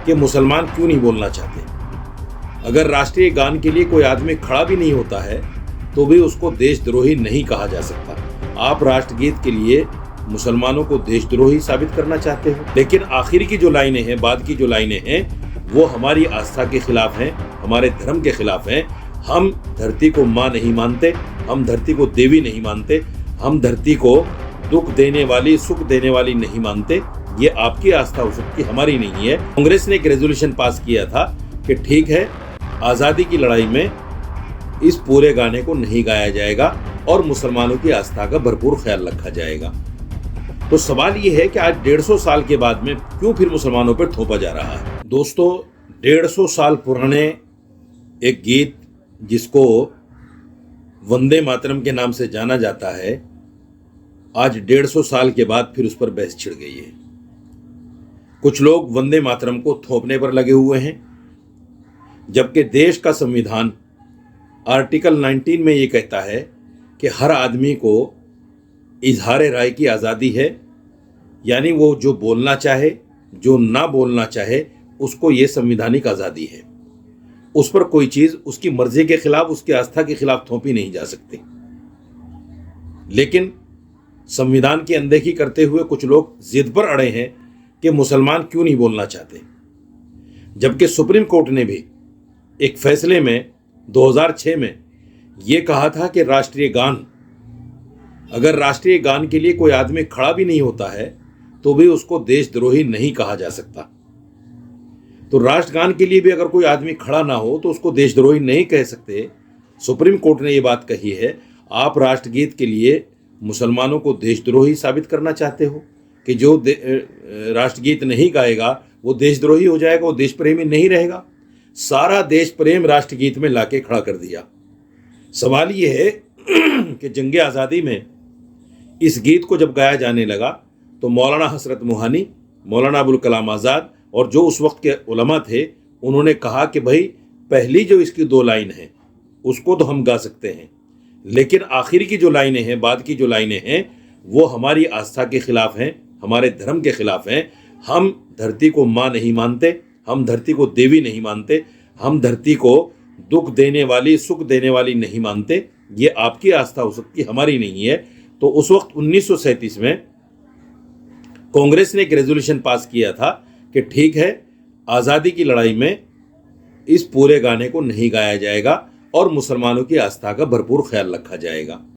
कि मुसलमान क्यों नहीं बोलना चाहते। अगर राष्ट्रीय गान के लिए कोई आदमी खड़ा भी नहीं होता है तो भी उसको देशद्रोही नहीं कहा जा सकता। आप राष्ट्रगीत के लिए मुसलमानों को देशद्रोही साबित करना चाहते हो, लेकिन आखिर की जो लाइनें हैं, बाद की जो लाइनें हैं, वो हमारी आस्था के खिलाफ हैं, हमारे धर्म के खिलाफ हैं। हम धरती को माँ नहीं मानते, हम धरती को देवी नहीं मानते, हम धरती को दुख देने वाली, सुख देने वाली नहीं मानते। ये आपकी आस्था हो सकती, हमारी नहीं है। कांग्रेस ने एक रेजोल्यूशन पास किया था कि ठीक है, आज़ादी की लड़ाई में इस पूरे गाने को नहीं गाया जाएगा और मुसलमानों की आस्था का भरपूर ख्याल रखा जाएगा। तो सवाल ये है कि आज 150 साल के बाद में क्यों फिर मुसलमानों पर थोपा जा रहा है। दोस्तों, 150 साल पुराने एक गीत जिसको वंदे मातरम के नाम से जाना जाता है, आज 150 साल के बाद फिर उस पर बहस छिड़ गई है। कुछ लोग वंदे मातरम को थोपने पर लगे हुए हैं, जबकि देश का संविधान आर्टिकल 19 में ये कहता है कि हर आदमी को इजहार राय की आज़ादी है, यानी वो जो बोलना चाहे, जो ना बोलना चाहे, उसको ये संविधानिक आज़ादी है। उस पर कोई चीज़ उसकी मर्जी के खिलाफ, उसकी आस्था के खिलाफ थोपी नहीं जा सकती। लेकिन संविधान की अनदेखी करते हुए कुछ लोग जिद पर अड़े हैं कि मुसलमान क्यों नहीं बोलना चाहते, जबकि सुप्रीम कोर्ट ने भी एक फैसले में 2006 में ये कहा था कि राष्ट्रीय गान, अगर राष्ट्रीय गान के लिए कोई आदमी खड़ा भी नहीं होता है तो भी उसको देशद्रोही नहीं कहा जा सकता। तो राष्ट्रगान के लिए भी अगर कोई आदमी खड़ा ना हो तो उसको देशद्रोही नहीं कह सकते। सुप्रीम कोर्ट ने ये बात कही है। आप राष्ट्रगीत के लिए मुसलमानों को देशद्रोही साबित करना चाहते हो कि जो राष्ट्रगीत नहीं गाएगा वो देशद्रोही हो जाएगा, वो देश प्रेमी नहीं रहेगा। सारा देश प्रेम राष्ट्रगीत में लाके खड़ा कर दिया। सवाल ये है कि जंगे आज़ादी में इस गीत को जब गाया जाने लगा तो मौलाना हसरत मोहानी, मौलाना अबुल कलाम आज़ाद और जो उस वक्त के उलमा थे, उन्होंने कहा कि भाई पहली जो इसकी 2 लाइन है उसको तो हम गा सकते हैं, लेकिन आखिर की जो लाइनें हैं, बाद की जो लाइनें हैं, वो हमारी आस्था के खिलाफ हैं, हमारे धर्म के खिलाफ हैं। हम धरती को माँ नहीं मानते, हम धरती को देवी नहीं मानते, हम धरती को दुख देने वाली, सुख देने वाली नहीं मानते। ये आपकी आस्था हो सकती, हमारी नहीं है। तो उस वक्त 1937 में कांग्रेस ने एक रेजोल्यूशन पास किया था कि ठीक है, आज़ादी की लड़ाई में इस पूरे गाने को नहीं गाया जाएगा और मुसलमानों की आस्था का भरपूर ख्याल रखा जाएगा।